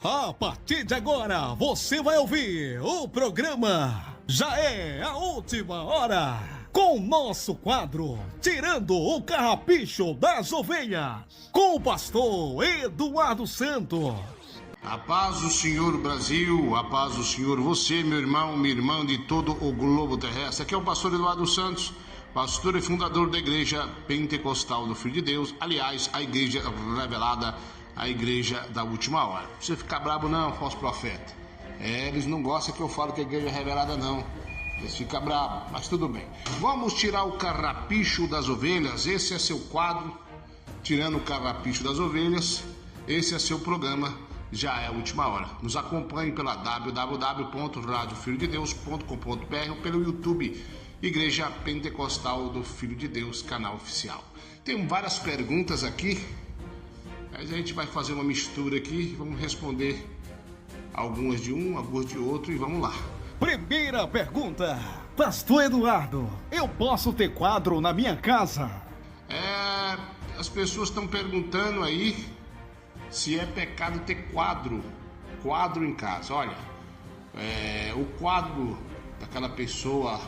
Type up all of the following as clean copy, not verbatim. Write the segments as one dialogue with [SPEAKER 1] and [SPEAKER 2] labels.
[SPEAKER 1] A partir de agora, você vai ouvir o programa Já é a Última Hora, com o nosso quadro Tirando o Carrapicho das Ovelhas, com o pastor Eduardo Santos.
[SPEAKER 2] A paz do Senhor Brasil, a paz do Senhor você, meu irmão, minha irmã de todo o globo terrestre. Aqui é o pastor Eduardo Santos, pastor e fundador da Igreja Pentecostal do Filho de Deus, aliás, a Igreja Revelada, a Igreja da Última Hora. Você ficar brabo não, falso profeta. Eles não gostam que eu falo que a Igreja é revelada não. Eles ficam bravos, mas tudo bem. Vamos tirar o carrapicho das ovelhas. Esse é seu quadro, Tirando o Carrapicho das Ovelhas. Esse é seu programa, Já é a Última Hora. Nos acompanhe pela www.radiofilhodedeus.com.br ou pelo YouTube Igreja Pentecostal do Filho de Deus, canal oficial. Tem várias perguntas aqui, mas a gente vai fazer uma mistura aqui, vamos responder algumas de um, algumas de outro e vamos lá.
[SPEAKER 1] Primeira pergunta, pastor Eduardo, eu posso ter quadro na minha casa?
[SPEAKER 2] As pessoas estão perguntando aí se é pecado ter quadro em casa. Olha, o quadro daquela pessoa,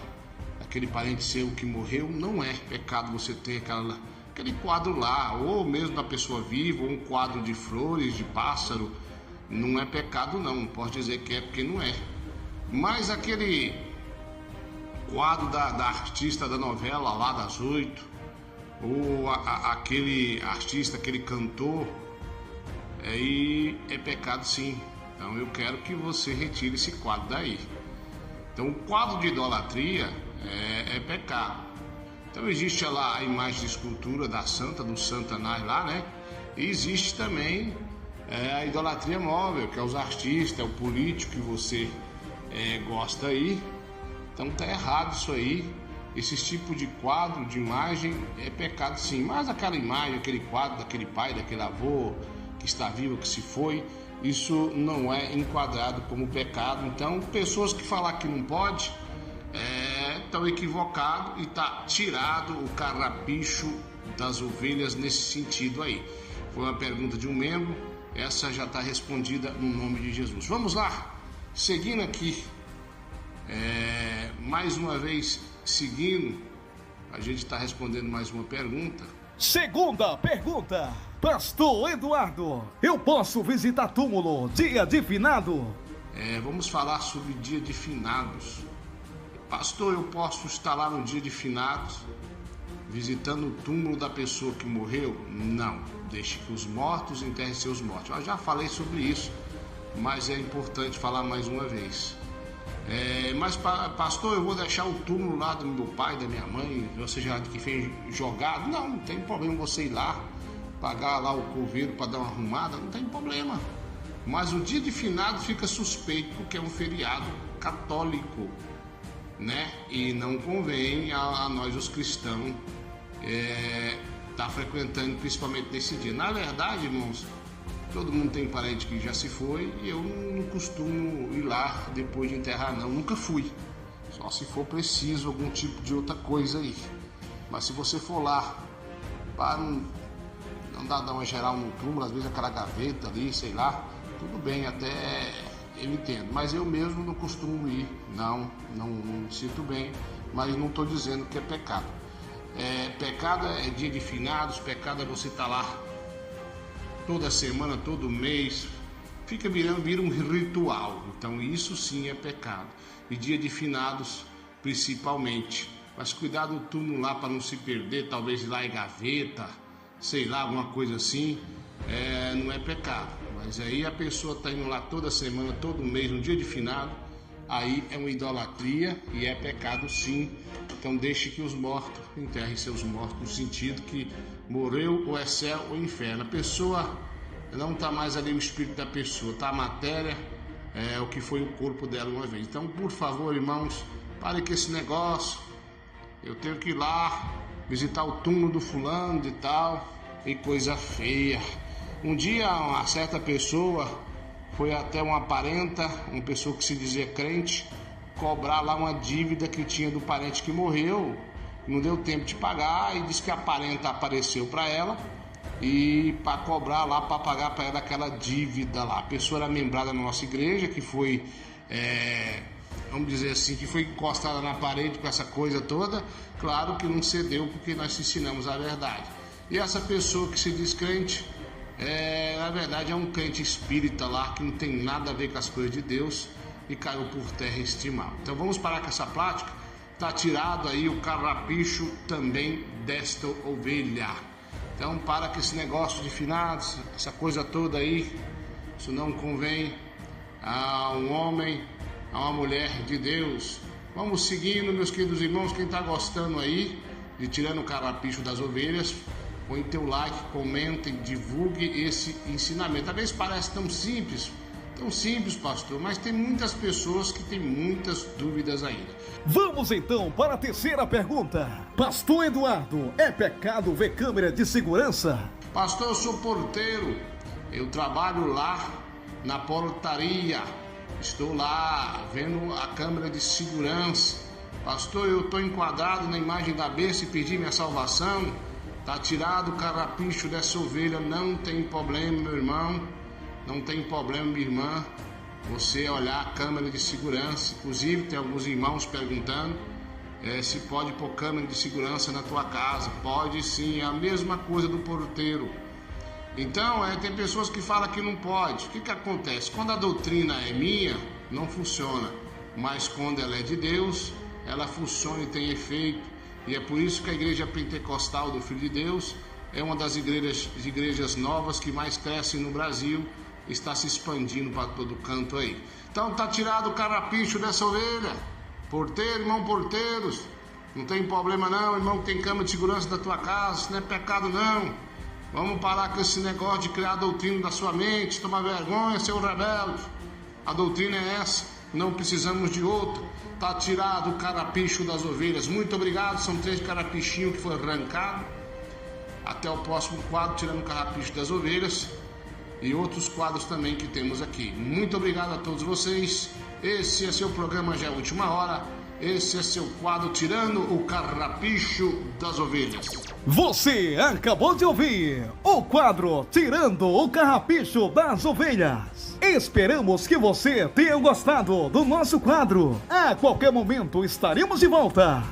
[SPEAKER 2] aquele parente seu que morreu, não é pecado você ter aquele quadro lá, ou mesmo da pessoa viva, ou um quadro de flores, de pássaro. Não é pecado não posso dizer que é, porque não é. Mas aquele quadro da artista da novela lá das 8, ou aquele artista, aquele cantor, aí é pecado sim. Então eu quero que você retire esse quadro daí. Então o quadro de idolatria é pecado. Então existe lá a imagem de escultura da santa, do Satanás lá, né? E existe também a idolatria móvel, que é os artistas, é o político que você gosta aí. Então tá errado isso aí. Esse tipo de quadro, de imagem, é pecado sim. Mas aquela imagem, aquele quadro daquele pai, daquele avô que está vivo, que se foi, isso não é enquadrado como pecado. Então pessoas que falar que não pode estão equivocados e está tirado o carrapicho das ovelhas nesse sentido aí. Foi uma pergunta de um membro, essa já está respondida no nome de Jesus. Vamos lá, seguindo aqui, mais uma vez seguindo, a gente está respondendo mais uma pergunta.
[SPEAKER 1] Segunda pergunta, pastor Eduardo, eu posso visitar túmulo dia de finado?
[SPEAKER 2] Vamos falar sobre dia de finados. Pastor, eu posso estar lá no dia de finados visitando o túmulo da pessoa que morreu? Não, deixe que os mortos enterrem seus mortos. Eu já falei sobre isso, mas é importante falar mais uma vez. Mas pastor, eu vou deixar o túmulo lá do meu pai, da minha mãe, ou seja, que fez jogado? Não tem problema você ir lá, pagar lá o coveiro para dar uma arrumada, não tem problema. Mas o dia de finados fica suspeito porque é um feriado católico, né? E não convém a nós os cristãos tá frequentando principalmente nesse dia. Na verdade, irmãos, todo mundo tem parente que já se foi e eu não costumo ir lá depois de enterrar não, nunca fui. Só se for preciso algum tipo de outra coisa aí. Mas se você for lá para não dar uma geral no túmulo, às vezes aquela gaveta ali, sei lá, tudo bem, até eu entendo, mas eu mesmo não costumo ir, não me sinto bem, mas não estou dizendo que é pecado. Pecado é dia de finados, pecado é você estar lá toda semana, todo mês, vira um ritual, então isso sim é pecado. E dia de finados principalmente, mas cuidado do túmulo lá para não se perder, talvez lá em gaveta, sei lá, alguma coisa assim, não é pecado. Mas aí a pessoa está indo lá toda semana, todo mês, no dia de finado, aí é uma idolatria e é pecado sim. Então deixe que os mortos enterrem seus mortos, no sentido que morreu ou é céu ou inferno. A pessoa não está mais ali o espírito da pessoa, está a matéria, o que foi o corpo dela uma vez. Então, por favor, irmãos, pare com esse negócio. Eu tenho que ir lá visitar o túmulo do fulano de tal, e coisa feia. Um dia uma certa pessoa foi até uma parenta, uma pessoa que se dizia crente, cobrar lá uma dívida que tinha do parente que morreu, não deu tempo de pagar e disse que a parenta apareceu para ela e para cobrar lá, para pagar para ela aquela dívida lá. A pessoa era membrada na nossa igreja, que foi, vamos dizer assim, que foi encostada na parede com essa coisa toda. Claro que não cedeu, porque nós ensinamos a verdade. E essa pessoa que se diz crente, na verdade é um crente espírita lá, que não tem nada a ver com as coisas de Deus, e caiu por terra estimado. Então vamos parar com essa plática. Tá tirado aí o carrapicho também desta ovelha. Então para com esse negócio de finados, essa coisa toda aí. Isso não convém a um homem, a uma mulher de Deus. Vamos seguindo, meus queridos irmãos. Quem está gostando aí de tirando o carrapicho das ovelhas, põe teu like, comenta e divulgue esse ensinamento. Às vezes parece tão simples, pastor, mas tem muitas pessoas que têm muitas dúvidas ainda.
[SPEAKER 1] Vamos então para a terceira pergunta. Pastor Eduardo, é pecado ver câmera de segurança?
[SPEAKER 2] Pastor, eu sou porteiro, eu trabalho lá na portaria, estou lá vendo a câmera de segurança. Pastor, eu estou enquadrado na imagem da besta e pedi minha salvação. Está tirado o carrapicho dessa ovelha, não tem problema, meu irmão, não tem problema, minha irmã, você olhar a câmera de segurança. Inclusive tem alguns irmãos perguntando se pode pôr câmera de segurança na tua casa. Pode sim, é a mesma coisa do porteiro. Então, tem pessoas que falam que não pode. O que acontece? Quando a doutrina é minha, não funciona, mas quando ela é de Deus, ela funciona e tem efeito. E é por isso que a Igreja Pentecostal do Filho de Deus é uma das igrejas novas que mais crescem no Brasil, está se expandindo para todo canto aí. Então tá tirado o carrapicho dessa ovelha. Porteiro, irmão porteiros, não tem problema não, irmão, que tem câmera de segurança da tua casa, isso não é pecado não. Vamos parar com esse negócio de criar a doutrina da sua mente, tomar vergonha, seu rebelde. A doutrina é essa, não precisamos de outra. Tá tirado o carrapicho das ovelhas. Muito obrigado, são 3 carrapichinhos que foi arrancado. Até o próximo quadro, tirando o carrapicho das ovelhas. E outros quadros também que temos aqui. Muito obrigado a todos vocês. Esse é seu programa Já é a Última Hora. Esse é seu quadro Tirando o Carrapicho das Ovelhas.
[SPEAKER 1] Você acabou de ouvir o quadro Tirando o Carrapicho das Ovelhas. Esperamos que você tenha gostado do nosso quadro. A qualquer momento estaremos de volta.